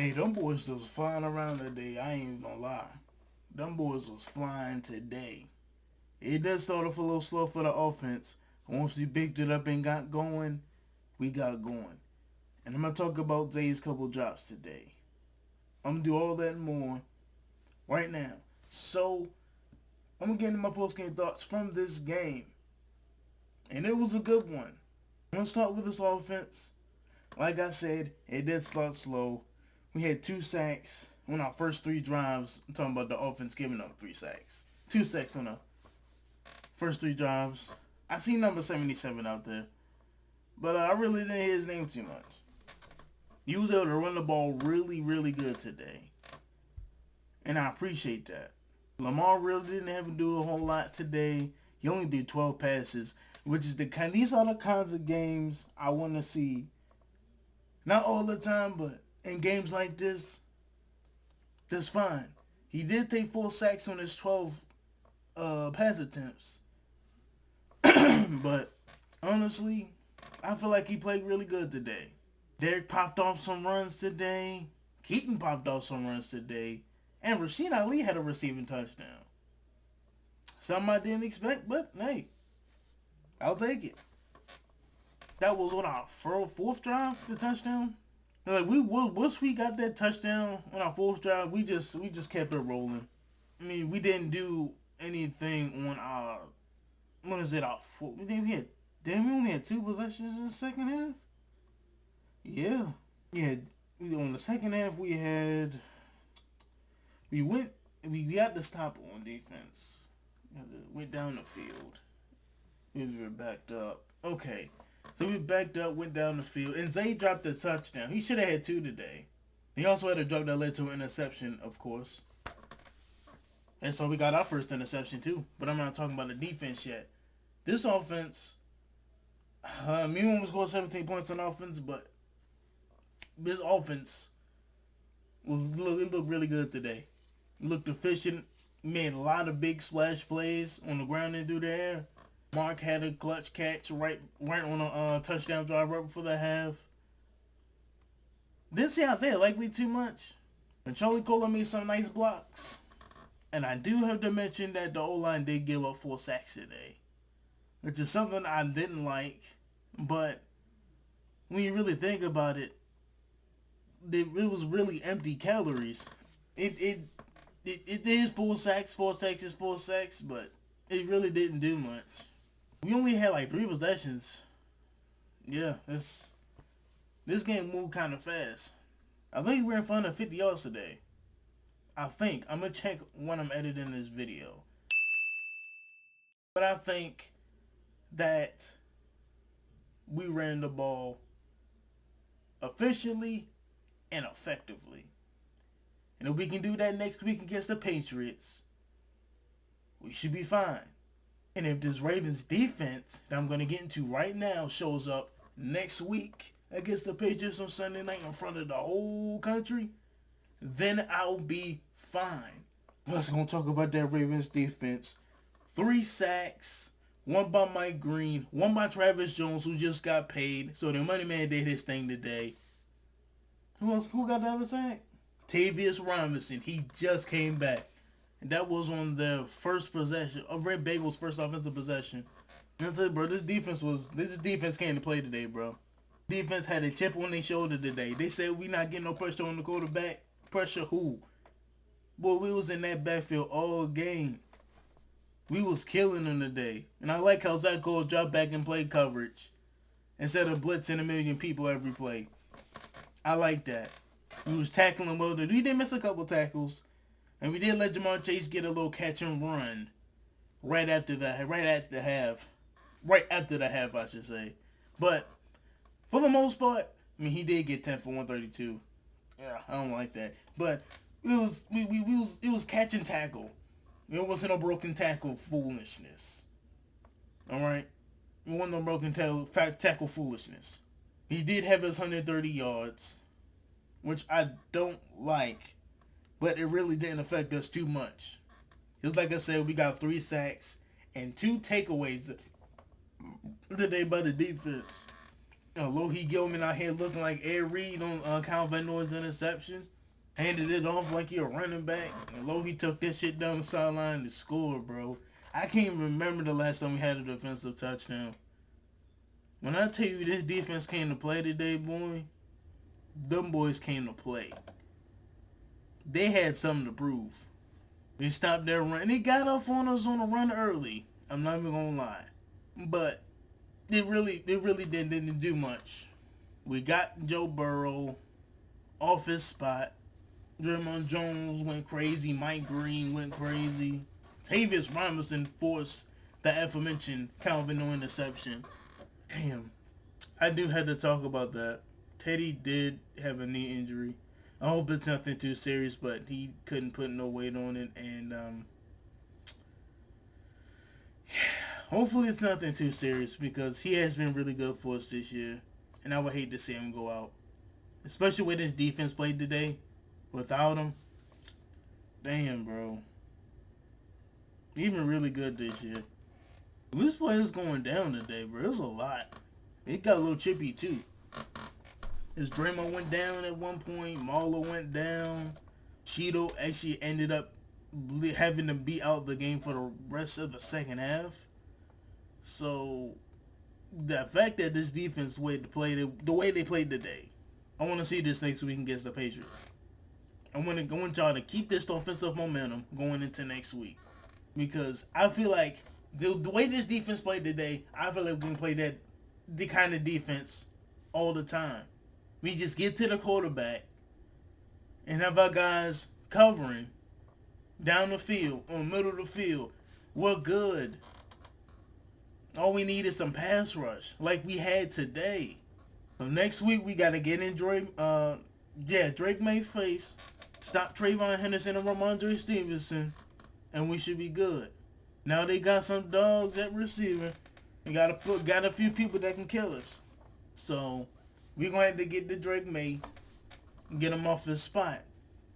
Hey, them boys was flying around today. I ain't even gonna lie. Them boys was flying today. It did start off a little slow for the offense. Once we picked it up and got going, we got going. And I'm gonna talk about Zay's couple drops today. I'm gonna do all that and more right now. So I'm gonna get into my postgame thoughts from this game. And it was a good one. I'm gonna start with this offense. Like I said, it did start slow. We had 2 sacks on our first 3 drives. I'm talking about the offense giving up 3 sacks. 2 sacks on the first 3 drives. I see number 77 out there. But I really didn't hear his name too much. He was able to run the ball really, really good today. And I appreciate that. Lamar really didn't have to do a whole lot today. He only did 12 passes, which is these are the kinds of games I want to see. Not all the time, but in games like this, that's fine. He did take 4 sacks on his 12 pass attempts. But honestly, I feel like he played really good today. Derek popped off some runs today. Keaton popped off some runs today. And Rasheen Ali had a receiving touchdown. Something I didn't expect, but hey, I'll take it. That was on our 4th drive, the touchdown. Like once we got that touchdown on our 4th drive, we just kept it rolling. I mean, we didn't do anything on our our 4th. We only had 2 possessions in the second half. Yeah, on the second half we got to stop on defense. Went down the field. We were backed up. Okay. So we backed up, went down the field, and Zay dropped a touchdown. He should have had 2 today. He also had a drop that led to an interception, of course. And so we got our first interception too. But I'm not talking about the defense yet. This offense, me almost scored 17 points on offense, but this offense it looked really good today. It looked efficient. Made a lot of big splash plays on the ground and through the air. Mark had a clutch catch right on a touchdown drive right before the half. Didn't see Isaiah Likely too much. And Charlie Kohler made some nice blocks. And I do have to mention that the O-line did give up 4 sacks today, which is something I didn't like. But when you really think about it, it was really empty calories. It is 4 sacks. 4 sacks is 4 sacks, but it really didn't do much. We only had like 3 possessions. Yeah, this game moved kind of fast. I think we're in front of 50 yards today. I think. I'm going to check when I'm editing this video. But I think that we ran the ball efficiently and effectively. And if we can do that next week against the Patriots, we should be fine. And if this Ravens defense that I'm going to get into right now shows up next week against the Patriots on Sunday night in front of the whole country, then I'll be fine. Let's go talk about that Ravens defense. 3 sacks, 1 by Mike Green, 1 by Travis Jones, who just got paid. So the money man did his thing today. Who got the other sack? Tavius Robinson. He just came back. And that was on the first possession of Ravens-Bengals' first offensive possession. And I'll tell you, bro, this defense came to play today, bro. Defense had a chip on their shoulder today. They said we not getting no pressure on the quarterback. Pressure who? Boy, we was in that backfield all game. We was killing them today. And I like how Zach Cole dropped back and played coverage instead of blitzing 1,000,000 people every play. I like that. We was tackling well. We did miss a couple tackles. And we did let Jamar Chase get a little catch and run right after the half, I should say. But for the most part, I mean, he did get 10 for 132. Yeah, I don't like that. But it was catch and tackle. It wasn't a broken tackle foolishness. All right, it wasn't no broken tackle foolishness. He did have his 130 yards, which I don't like. But it really didn't affect us too much. Just like I said, we got 3 sacks and 2 takeaways today by the defense. Low-key Gilman out here looking like Ed Reed on Calvin Noy's interception. Handed it off like he a running back. And Low-key took that shit down the sideline to score, bro. I can't even remember the last time we had a defensive touchdown. When I tell you this defense came to play today, boy, them boys came to play. They had something to prove. They stopped their run. They got off on us on a run early. I'm not even gonna lie. But it really didn't do much. We got Joe Burrow off his spot. Draymond Jones went crazy. Mike Green went crazy. Tavius Robinson forced the aforementioned Calvin No interception. Damn. I do have to talk about that. Teddy did have a knee injury. I hope it's nothing too serious, but he couldn't put no weight on it. And hopefully it's nothing too serious because he has been really good for us this year. And I would hate to see him go out. Especially with his defense played today. Without him. Damn, bro. He's been really good this year. This player's going down today, bro. It was a lot. It got a little chippy, too. His Draymond went down at one point. Marlo went down. Cheeto actually ended up having to be out the game for the rest of the second half. So, the fact that this defense the way they played today, I want to see this next week against the Patriots. I want y'all to keep this offensive momentum going into next week. Because I feel like the way this defense played today, I feel like we can play the kind of defense all the time. We just get to the quarterback and have our guys covering down the field, on the middle of the field. We're good. All we need is some pass rush like we had today. So next week we got to get in Drake May face, stop Trayvon Henderson and Ramondre Stevenson, and we should be good. Now they got some dogs at receiver. They got a few people that can kill us. So we're going to have to get the Drake May and get him off his spot.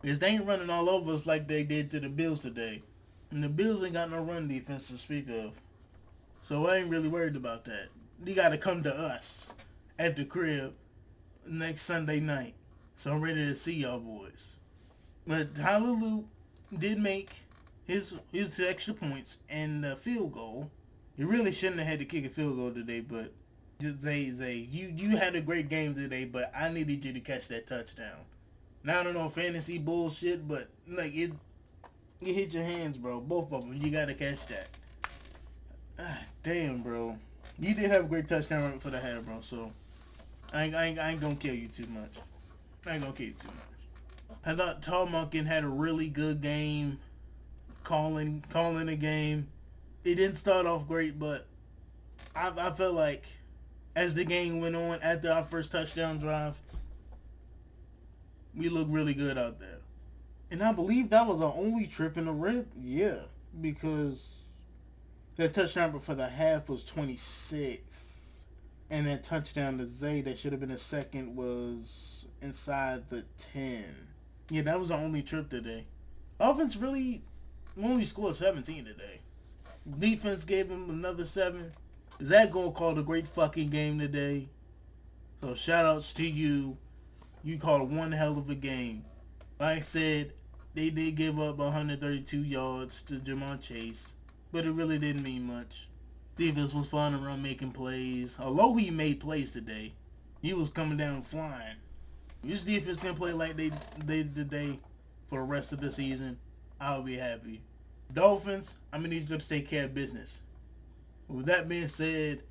Because they ain't running all over us like they did to the Bills today. And the Bills ain't got no run defense to speak of. So I ain't really worried about that. They got to come to us at the crib next Sunday night. So I'm ready to see y'all boys. But Tyler Luke did make his extra points and the field goal. He really shouldn't have had to kick a field goal today, but Zay, you had a great game today, but I needed you to catch that touchdown. Now I don't know fantasy bullshit, but like it hit your hands, bro. Both of them, you gotta catch that. Damn, bro. You did have a great touchdown right for the head, bro. So I ain't gonna kill you too much. I thought Talmonkin had a really good game, calling a game. It didn't start off great, but I felt like as the game went on, after our first touchdown drive, we looked really good out there. And I believe that was our only trip in the red. Yeah, because that touchdown for the half was 26. And that touchdown to Zay that should have been a second was inside the 10. Yeah, that was our only trip today. Offense really only scored 17 today. Defense gave him another 7. Zach Gold called a great fucking game today. So shout outs to you. You called one hell of a game. Like I said, they did give up 132 yards to Jamar Chase, but it really didn't mean much. Defense was fun around making plays. Although he made plays today, he was coming down flying. This defense can play like they did today for the rest of the season, I'll be happy. Dolphins, I'm going to need you to take care of business. With that being said,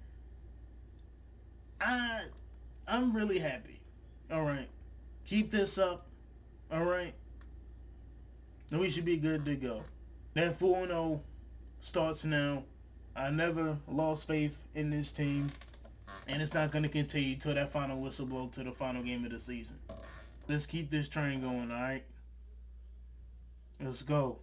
I'm really happy. Alright. Keep this up. Alright. And we should be good to go. That 4-0 starts now. I never lost faith in this team. And it's not going to continue till that final whistle blow to the final game of the season. Let's keep this train going, alright? Let's go.